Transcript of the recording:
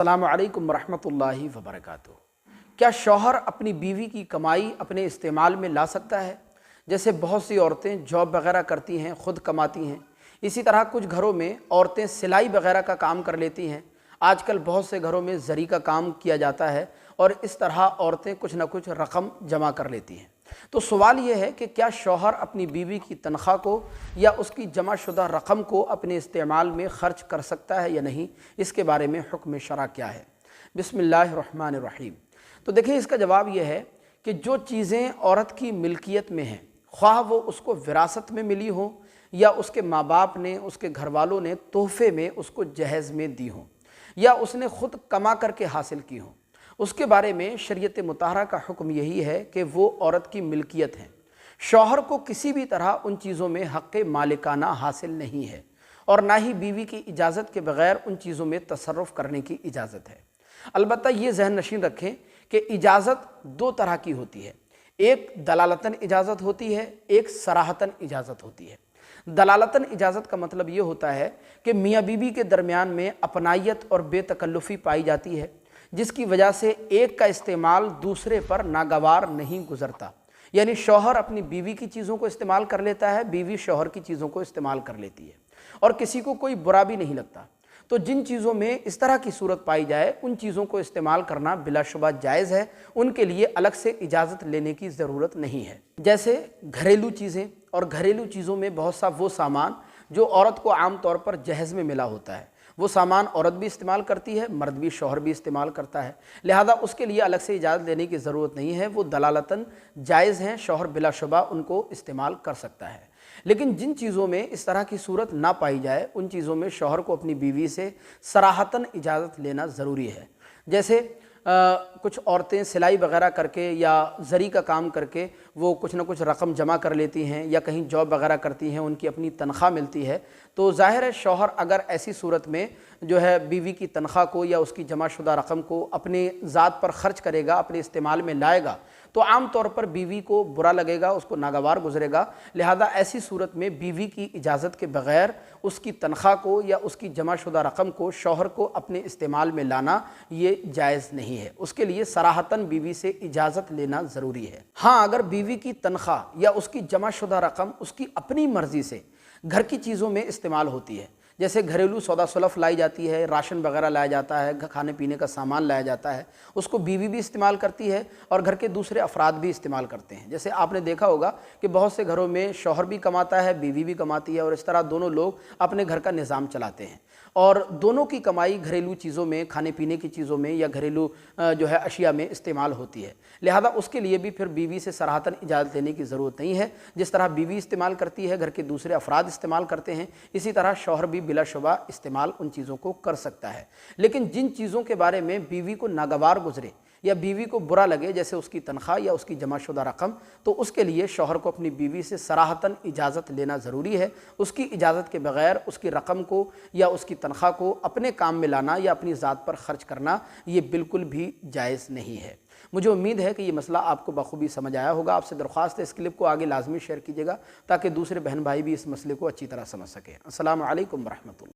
अस्सलामु अलैकुम वरहमतुल्लाहि वबरकातुहू। क्या शौहर अपनी बीवी की कमाई अपने इस्तेमाल में ला सकता है? जैसे बहुत सी औरतें जॉब वगैरह करती हैं, ख़ुद कमाती हैं। इसी तरह कुछ घरों में औरतें सिलाई वगैरह का काम कर लेती हैं। आजकल बहुत से घरों में ज़री का काम किया जाता है और इस तरह औरतें कुछ ना कुछ रकम जमा कर लेती हैं। तो सवाल ये है कि क्या शौहर अपनी बीवी की तनख्वाह को या उसकी जमा शुदा रकम को अपने इस्तेमाल में ख़र्च कर सकता है या नहीं? इसके बारे में हुक्म शरअ क्या है? बिस्मिल्लाहिर्रहमानिर्रहीम। तो देखिए, इसका जवाब यह है कि जो चीज़ें औरत की मिल्कियत में हैं, ख्वाह वो उसको विरासत में मिली हो या उसके माँ बाप ने, उसके घर वालों ने तोहफ़े में उसको जहेज़ में दी हों या उसने ख़ुद कमा करके हासिल की हों, उसके बारे में शरीयत मुताहरा का हुक्म यही है कि वो औरत की मिल्कियत है। शौहर को किसी भी तरह उन चीज़ों में हक़ मालिकाना हासिल नहीं है और ना ही बीवी की इजाज़त के बग़ैर उन चीज़ों में तसर्रुफ़ करने की इजाज़त है। अलबत्ता ये ज़हन नशीन रखें कि इजाज़त दो तरह की होती है, एक दलालतन इजाज़त होती है, एक सराहतन इजाज़त होती है। दलालतन इजाज़त का मतलब ये होता है कि मियाँ बीवी के दरमियान में अपनायत और बेतकल्लुफ़ी पाई जाती है, जिसकी वजह से एक का इस्तेमाल दूसरे पर नागवार नहीं गुज़रता। यानी शौहर अपनी बीवी की चीज़ों को इस्तेमाल कर लेता है, बीवी शौहर की चीज़ों को इस्तेमाल कर लेती है और किसी को कोई बुरा भी नहीं लगता। तो जिन चीज़ों में इस तरह की सूरत पाई जाए उन चीज़ों को इस्तेमाल करना बिलाशुबा जायज़ है, उनके लिए अलग से इजाज़त लेने की ज़रूरत नहीं है। जैसे घरेलू चीज़ें, और घरेलू चीज़ों में बहुत सा वो सामान जो औरत को आम तौर पर जहेज़ में मिला होता है, वो सामान औरत भी इस्तेमाल करती है, मर्द भी, शौहर भी इस्तेमाल करता है, लिहाजा उसके लिए अलग से इजाज़त लेने की ज़रूरत नहीं है। वो दलालतन जायज़ हैं, शौहर बिलाशुबा उनको इस्तेमाल कर सकता है। लेकिन जिन चीज़ों में इस तरह की सूरत ना पाई जाए उन चीज़ों में शौहर को अपनी बीवी से सराहतन इजाज़त लेना ज़रूरी है। जैसे कुछ औरतें सिलाई वगैरह करके या ज़री का काम करके वो कुछ ना कुछ रकम जमा कर लेती हैं या कहीं जॉब वगैरह करती हैं, उनकी अपनी तनख्वाह मिलती है। तो ज़ाहिर है शौहर अगर ऐसी सूरत में जो है बीवी की तनख्वाह को या उसकी जमा शुदा रकम को अपने ज़ात पर ख़र्च करेगा, अपने इस्तेमाल में लाएगा, तो आम तौर पर बीवी को बुरा लगेगा, उसको नागवार गुजरेगा। लिहाजा ऐसी सूरत में बीवी की इजाज़त के बग़ैर उसकी तनख्वाह को या उसकी जमा शुदा रकम को शौहर को अपने इस्तेमाल में लाना ये जायज़ नहीं है। उसके लिए सराहतन बीवी से इजाज़त लेना ज़रूरी है। हाँ, अगर बीवी की तनख्वाह या उसकी जमा शुदा रकम उसकी अपनी मर्ज़ी से घर की चीज़ों में इस्तेमाल होती है, जैसे घरेलू सौदा सुलफ लाई जाती है, राशन वगैरह लाया जाता है, खाने पीने का सामान लाया जाता है, उसको बीवी भी इस्तेमाल करती है और घर के दूसरे अफराद भी इस्तेमाल करते हैं। जैसे आपने देखा होगा कि बहुत से घरों में शौहर भी कमाता है, बीवी भी कमाती है और इस तरह दोनों लोग अपने घर का निज़ाम चलाते हैं और दोनों की कमाई घरेलू चीज़ों में, खाने पीने की चीज़ों में या घरेलू जो है अशिया में इस्तेमाल होती है। लिहाजा उसके लिए भी फिर बीवी से सराहतन इजाज़त लेने की ज़रूरत नहीं है। जिस तरह बीवी इस्तेमाल करती है, घर के दूसरे अफराद इस्तेमाल करते हैं, इसी तरह शौहर भी बिलाशुबा इस्तेमाल उन चीज़ों को कर सकता है। लेकिन जिन चीज़ों के बारे में बीवी को नागवार गुजरे या बीवी को बुरा लगे, जैसे उसकी तनख्वाह या उसकी जमा शुदा रकम, तो उसके लिए शौहर को अपनी बीवी से सराहतन इजाज़त लेना ज़रूरी है। उसकी इजाज़त के बग़ैर उसकी रकम को या उसकी तनख्वाह को अपने काम में लाना या अपनी ज़ात पर ख़र्च करना ये बिल्कुल भी जायज़ नहीं है। मुझे उम्मीद है कि ये मसला आपको बखूबी समझ आया होगा। आपसे दरख्वास्त है इस क्लिप को आगे लाजमी शेयर कीजिएगा ताकि दूसरे बहन भाई भी इस मसले को अच्छी तरह समझ सकें। अस्सलामु अलैकुम वरहमतुल्लाह।